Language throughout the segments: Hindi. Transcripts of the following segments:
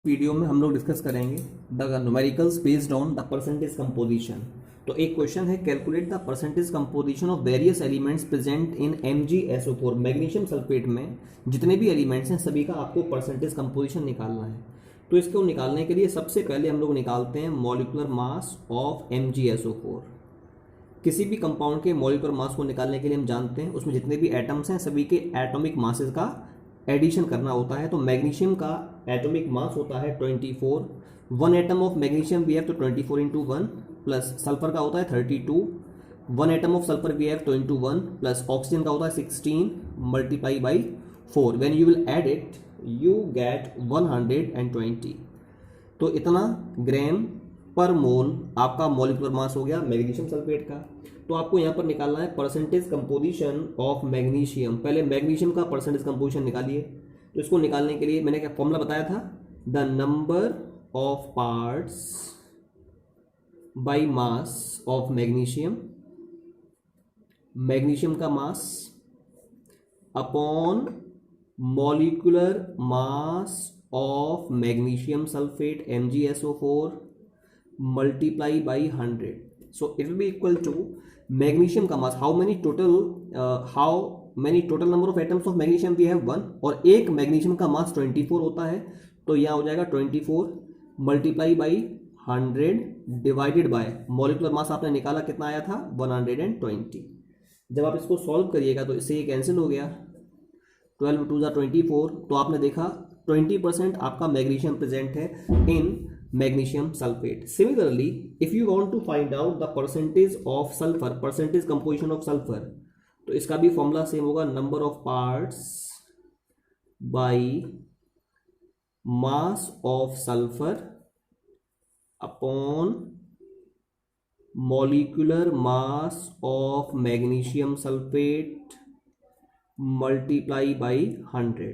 वीडियो में हम लोग डिस्कस करेंगे the numericals based on the percentage composition. तो एक क्वेश्चन है, calculate the percentage composition of various elements present in MgSO4। Magnesium sulphate में जितने भी एलिमेंट्स हैं सभी का आपको परसेंटेज कंपोजिशन निकालना है। तो इसको निकालने के लिए सबसे पहले हम लोग निकालते हैं मॉलिक्यूलर मास ऑफ MgSO4। किसी भी कंपाउंड के मॉलिक्यूलर मास को निकालने के लिए हम जानते हैं उसमें जितने भी एटम्स हैं सभी के एटॉमिक मासेस का एडिशन करना होता है। तो मैग्नीशियम का एटॉमिक मास होता है 24। One atom of magnesium we have तो 24 इंटू 1 प्लस सल्फर का होता है 32। One atom of sulphur we have तो इंटू 1 प्लस ऑक्सीजन का होता है 16 multiply by 4। When you will add it you get 120। तो इतना ग्राम पर मोल आपका मॉलिक्यूलर मास हो गया मैग्नीशियम सल्फेट का। तो आपको यहाँ पर निकालना है परसेंटेज कंपोजिशन ऑफ मैग्नीशियम। पहले मैग्नीशियम का परसेंटेज कंपोजिशन निकालिए। तो इसको निकालने के लिए मैंने क्या फॉर्मूला बताया था, the number of parts by mass of magnesium, magnesium का mass upon molecular mass of magnesium sulphate MgSO4 multiply by 100. So it will be equal to magnesium का मास, how many total number of atoms of magnesium we have 1, और एक मैग्नीशियम का मास 24 होता है। तो यहाँ हो जाएगा 24 multiply by 100 divided by molecular mass आपने निकाला कितना आया था 120। जब आप इसको सॉल्व करिएगा तो इससे ये कैंसिल हो गया, 12 2 24। तो आपने देखा 20% आपका मैग्नीशियम प्रेजेंट है इन magnesium sulfate. Similarly, if you want to find out the percentage of sulfur, percentage composition of sulfur, तो इसका भी फॉर्मूला सेम होगा, number of parts by mass of sulphur upon molecular mass of magnesium sulphate multiply by 100।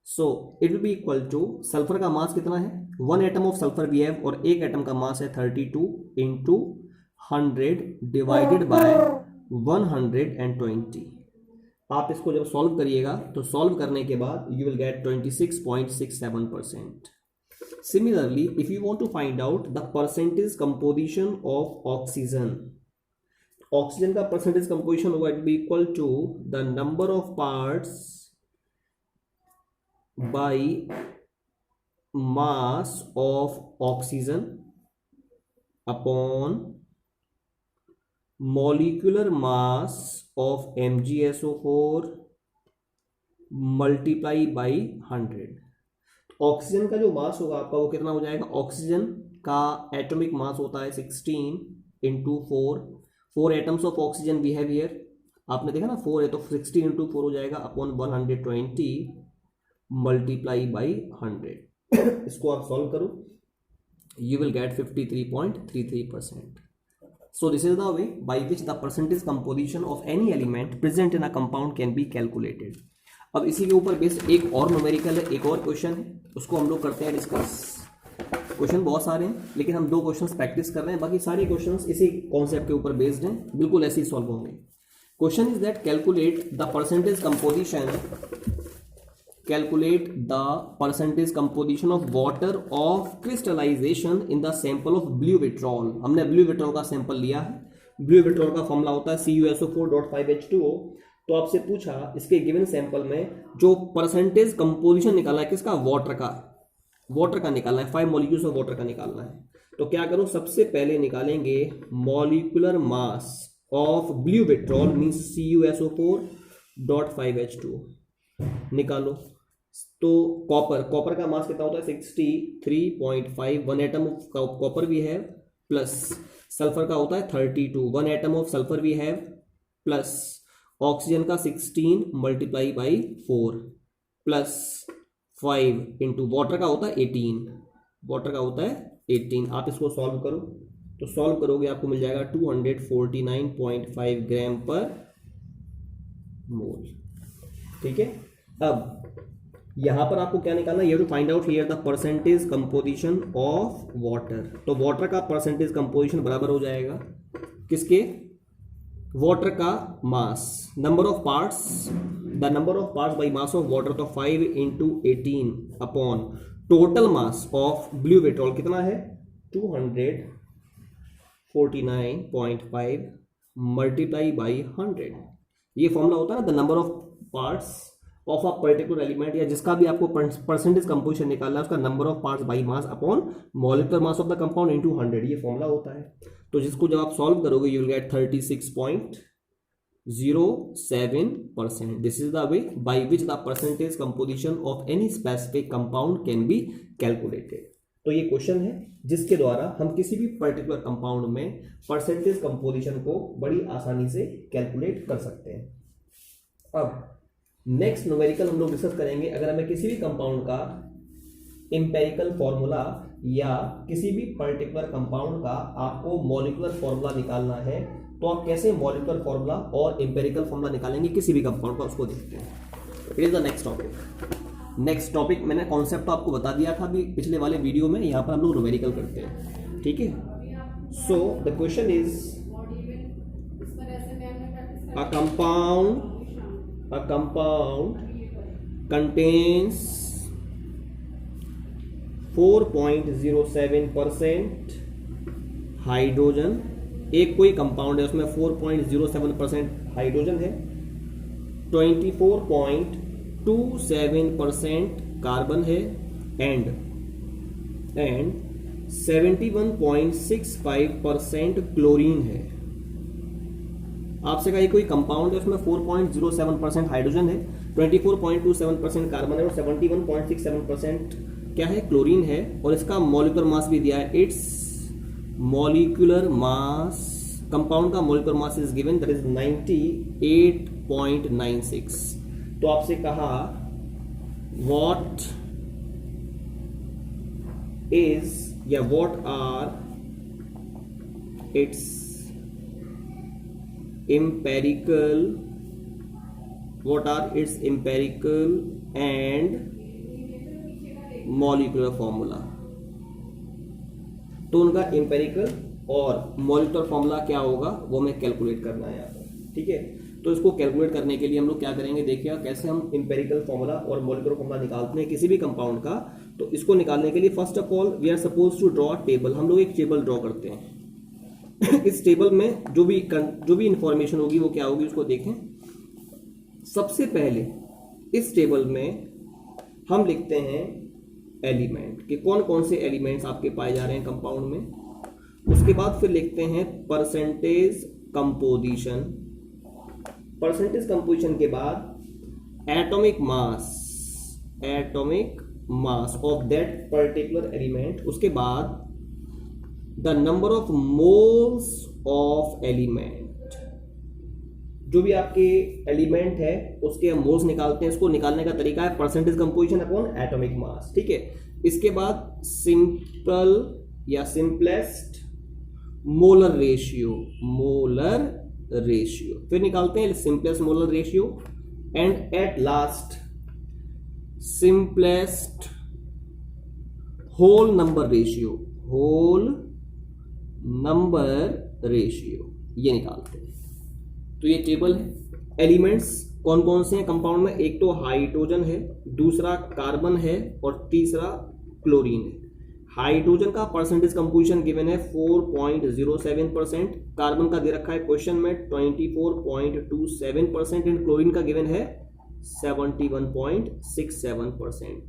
So it will be equal to, sulphur का मास कितना है, one atom of sulphur we have और एक एटम का मास है 32 इंटू 100 डिवाइडेड बाय 120। आप इसको जब सॉल्व करिएगा तो सॉल्व करने के बाद you will get 26.67%। Similarly if you want to find out the percentage composition of oxygen, oxygen का परसेंटेज कंपोजिशन होगा it be equal to the number of parts by mass of oxygen upon molecular mass of MgSO4 multiply by 100। Oxygen का जो मास होगा आपका वो कितना हो जाएगा, ऑक्सीजन का एटॉमिक मास होता है 16 into 4 atoms of oxygen we have here, आपने देखा ना 4 है तो 16 इंटू 4 हो जाएगा अपॉन 120 मल्टीप्लाई बाई 100। इसको आप सॉल्व करो, you will gate 53.33%। So this is the way by which the percentage composition of any element present in a compound can be calculated. अब इसी के ऊपर बेस्ड एक और न्यूमेरिकल है, एक और क्वेश्चन है, उसको हम लोग करते हैं डिस्कस। क्वेश्चन बहुत सारे हैं लेकिन हम 2 क्वेश्चन प्रैक्टिस कर रहे हैं, बाकी सारे क्वेश्चन इसी कॉन्सेप्ट के ऊपर बेस्ड हैं, बिल्कुल ऐसे ही सॉल्व होंगे। Question is that calculate the percentage composition, calculate the percentage composition of water of crystallization in the sample of blue vitriol। हमने blue vitriol का सैंपल लिया है, blue vitriol का फॉर्मूला होता है CuSO4.5H2O। तो आपसे पूछा इसके गिवन सैंपल में जो परसेंटेज कंपोजिशन निकालना है किसका, वाटर का निकालना है, 5 मॉलिक्यूल्स ऑफ वाटर का निकालना है। तो क्या करो, सबसे पहले निकालेंगे molecular mass of blue vitriol means CuSO4.5H2O निकालो। तो कॉपर का मास कितना होता है 63.5, वन एटम ऑफ कॉपर भी है, प्लस सल्फर का होता है 32, वन एटम ऑफ सल्फर भी है, प्लस ऑक्सीजन का 16 multiply by 4 plus 5 into water का होता है 18। आप इसको सॉल्व करो तो सॉल्व करोगे आपको मिल जाएगा 249.5 ग्राम पर मोल। ठीक है, अब यहां पर आपको क्या निकालना है, you have to find out here the percentage composition of water. तो वाटर का परसेंटेज कंपोजिशन बराबर हो जाएगा किसके, वाटर का mass, number of parts, the number of parts by mass of water, तो 5 into 18 upon total mass of blue petrol कितना है 249.5 मल्टीप्लाई बाई 100। ये फॉर्मूला होता है ना, the number of parts of a particular element, या जिसका भी आपको परसेंटेज कंपोजिशन निकालना है उसका number of parts by mass upon molecular mass of the compound into 100, ये फॉर्मूला होता है। तो जिसको जब आप सॉल्व करोगे you will gate 36.07%। This is the way by which the percentage composition of any specific compound can be calculated. तो ये क्वेश्चन है जिसके द्वारा हम किसी भी पर्टिकुलर कंपाउंड में परसेंटेज कंपोजिशन को बड़ी आसानी से कैलकुलेट कर सकते हैं। अब नेक्स्ट न्यूमेरिकल हम लोग डिस्कस करेंगे। अगर हमें किसी भी कंपाउंड का एम्पेरिकल फॉर्मूला या किसी भी पर्टिकुलर कंपाउंड का आपको मॉलिक्यूलर फॉर्मूला निकालना है तो आप कैसे मॉलिक्यूलर फॉर्मूला और एम्पेरिकल फॉर्मूला निकालेंगे किसी भी कंपाउंड का, उसको देखते हैं। It is the next topic. Next topic मैंने कॉन्सेप्ट तो आपको बता दिया था अभी पिछले वाले वीडियो में, यहाँ पर हम लोग न्यूमेरिकल करते हैं, ठीक है। So the question is a compound contains 4.07% hydrogen. एक कोई कंपाउंड है उसमें 4.07% हाइड्रोजन है, 24.27% कार्बन है एंड 71.65% क्लोरीन है। आपसे कहा कोई कंपाउंड है उसमें 4.07% हाइड्रोजन है, 24.27% कार्बन है और 71.67% क्या है क्लोरीन है, और इसका मॉलिक्यूलर मास भी दिया है। इट्स मॉलिक्यूलर मास, कंपाउंड का molecular mass is given that is 98.96। तो आपसे कहा व्हाट इज या what are its empirical and molecular formula। तो उनका एम्पेरिकल और मॉलिक्यूलर फॉर्मूला क्या होगा वो हमें कैलकुलेट करना है यहाँ पर, ठीक है। तो इसको कैलकुलेट करने के लिए हम लोग क्या करेंगे, देखिए कैसे हम एम्पेरिकल फॉर्मूला और मॉलिक्यूलर फॉर्मूला निकालते हैं किसी भी कंपाउंड का। तो इसको निकालने के लिए first of all we are suppose to draw table. हम लोग एक टेबल ड्रॉ करते हैं। इस टेबल में जो भी इंफॉर्मेशन होगी वो क्या होगी उसको देखें। सबसे पहले इस टेबल में हम लिखते हैं एलिमेंट कि कौन कौन से एलिमेंट्स आपके पाए जा रहे हैं कंपाउंड में। उसके बाद फिर लिखते हैं परसेंटेज कंपोजिशन। परसेंटेज कंपोजिशन के बाद atomic mass of that particular element. उसके बाद the number of moles of element. जो भी आपके एलिमेंट है उसके हम मोल्स निकालते हैं। इसको निकालने का तरीका है percentage composition upon atomic mass, ठीक है। इसके बाद सिंपल या सिंपलेस्ट मोलर रेशियो फिर निकालते हैं simplest molar ratio and at last simplest whole number ratio ये निकालते हैं। तो ये टेबल है। एलिमेंट्स कौन कौन से हैं कंपाउंड में, एक तो हाइड्रोजन है, दूसरा कार्बन है और तीसरा क्लोरीन है। हाइड्रोजन का परसेंटेज कंपोजिशन गिवन है 4.07%, कार्बन का दे रखा है क्वेश्चन में 24.27% एंड क्लोरीन का गिवन है 71.67%।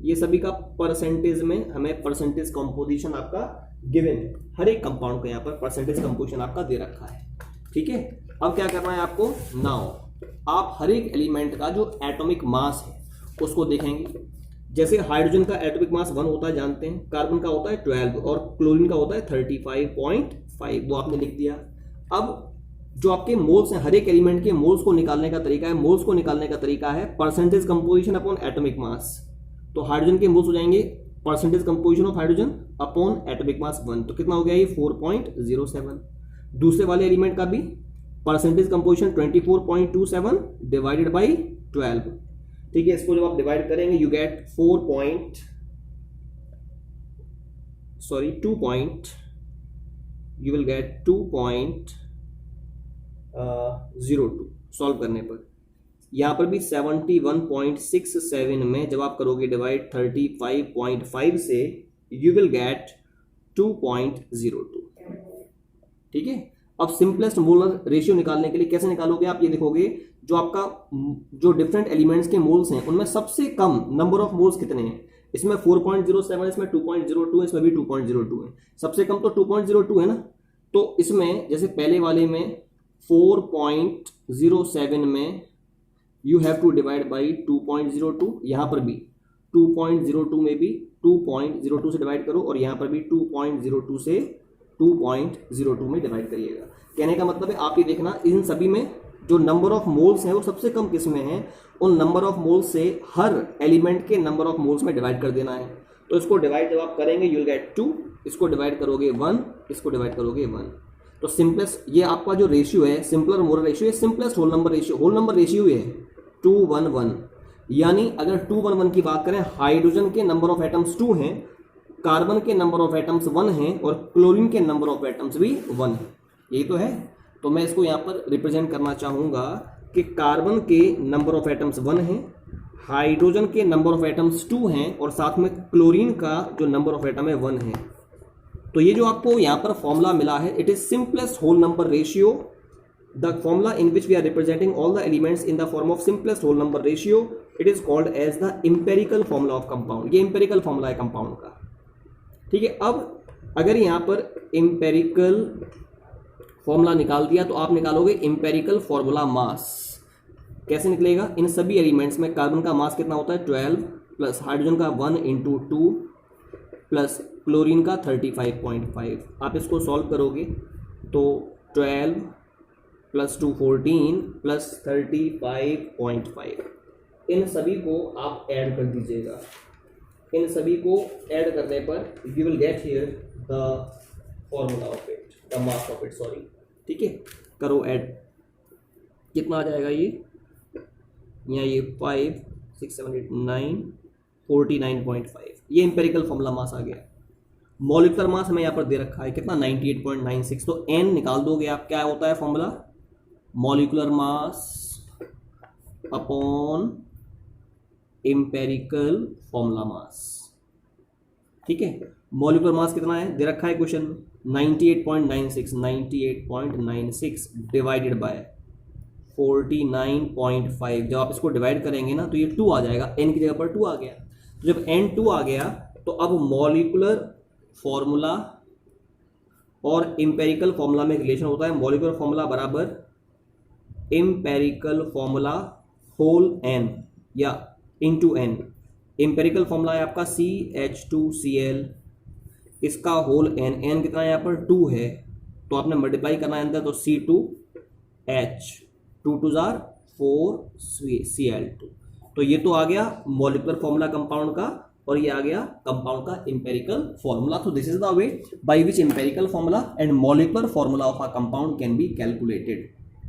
ये सभी का परसेंटेज में हमें परसेंटेज कंपोजिशन आपका गिवन है। हर एक कंपाउंड का यहाँ पर परसेंटेज कंपोजिशन आपका दे रखा है, ठीक है। अब क्या करना है आपको, नाउ आप हर एक एलिमेंट का जो एटॉमिक मास है उसको देखेंगे। जैसे हाइड्रोजन का एटॉमिक मास 1 होता है जानते हैं, कार्बन का होता है 12 और क्लोरीन का होता है 35.5, वो आपने लिख दिया। अब जो आपके मोल्स हैं, हर एक एलिमेंट के मोल्स को निकालने का तरीका है percentage composition upon atomic mass. तो हाइड्रोजन के मोल्स हो जाएंगे percentage composition of hydrogen upon atomic mass 1, तो कितना हो गया ये 4.07। दूसरे वाले एलिमेंट का भी परसेंटेज कंपोजिशन 24.27 डिवाइडेड बाई 12, ठीक है। इसको जब आप डिवाइड करेंगे यू गेट 2.02 सॉल्व करने पर। यहाँ पर भी 71.67 में जब आप करोगे डिवाइड 35.5 से, यू विल गेट 2.02। ठीक है। अब सिंपलेस्ट मोलर रेशियो निकालने के लिए कैसे निकालोगे आप, ये देखोगे जो आपका जो डिफरेंट एलिमेंट्स के मोल्स हैं उनमें सबसे कम नंबर ऑफ मोल्स कितने हैं। इसमें 4.07, इसमें 2.02, इसमें भी 2.02 है। सबसे कम तो 2.02 है ना, तो इसमें जैसे पहले वाले में 4.07 में you have to divide by 2.02, यहाँ पर भी 2.02 में भी 2.02 से डिवाइड करो और यहाँ पर भी 2.02 से 2.02 में डिवाइड करिएगा। कहने का मतलब है आप ये देखना इन सभी में जो नंबर ऑफ मोल्स हैं वो सबसे कम किस में है, उन नंबर ऑफ मोल्स से हर एलिमेंट के नंबर ऑफ मोल्स में डिवाइड कर देना है। तो इसको डिवाइड जब आप करेंगे यू विल गेट 2, इसको डिवाइड करोगे 1, इसको डिवाइड करोगे 1। तो सिंपलेस्ट ये आपका जो रेशियो है, simpler molar ratio, simplest whole number ratio है 211। यानी अगर 211 की बात करें, हाइड्रोजन के नंबर ऑफ एटम्स 2 हैं, कार्बन के नंबर ऑफ एटम्स 1 हैं और क्लोरीन के नंबर ऑफ एटम्स भी 1 है। यही तो है। तो मैं इसको यहाँ पर रिप्रेजेंट करना चाहूँगा कि कार्बन के नंबर ऑफ एटम्स 1 हैं, हाइड्रोजन के नंबर ऑफ एटम्स 2 हैं और साथ में क्लोरीन का जो नंबर ऑफ एटम है 1 है। तो ये जो आपको यहाँ पर फॉर्मूला मिला है, it is simplest whole number ratio, the formula in which we are representing all the elements in the form of simplest whole number ratio, it is called as the empirical formula of compound. ये इंपेरिकल फॉर्मूला है कंपाउंड का। ठीक है। अब अगर यहाँ पर इंपेरिकल फॉर्मूला निकाल दिया तो आप निकालोगे इंपेरिकल फॉर्मूला मास। कैसे निकलेगा, इन सभी एलिमेंट्स में कार्बन का मास कितना होता है 12 प्लस हाइड्रोजन का 1 × 2 प्लस क्लोरीन का 35.5। आप इसको सॉल्व करोगे तो 12 प्लस 2 14 प्लस 35.5, इन सभी को आप ऐड कर दीजिएगा। इन सभी को ऐड करने पर you will get here the formula of it, the mass of it, sorry. ठीक है, करो ऐड। कितना आ जाएगा ये, यहाँ ये 5 6 7 8 9 49.5, ये इंपेरिकल फॉर्मूला मास आ गया। मॉलिक्यूलर मास हमें यहाँ पर दे रखा है कितना 98.96। तो n निकाल दोगे आप, क्या होता है formula, molecular mass upon empirical formula mass. ठीक है, मॉलिक्यूलर मास कितना है दे रखा है क्वेश्चन में 98.96 डिवाइडेड बाय 49.5। जब आप इसको डिवाइड करेंगे ना तो ये 2 आ जाएगा, n की जगह पर 2 आ गया। तो जब n 2 आ गया तो अब मॉलिक्यूलर फॉर्मूला और इंपेरिकल फॉर्मूला में रिलेशन होता है। मॉलिक्यूलर फॉर्मूला बराबर इंपेरिकल फॉर्मूला होल n या इनटू n। इंपेरिकल फॉर्मूला है आपका CH2Cl, इसका होल n कितना है यहाँ पर 2 है, तो आपने मल्टीप्लाई करना है अंदर, तो C2H 2 2 4 Cl2। तो ये तो आ गया मॉलिक्यूलर फॉर्मूला कंपाउंड का और ये आ गया कंपाउंड का इंपेरिकल फॉर्मूला। तो this is the way by which empirical formula and molecular formula of a compound can be calculated.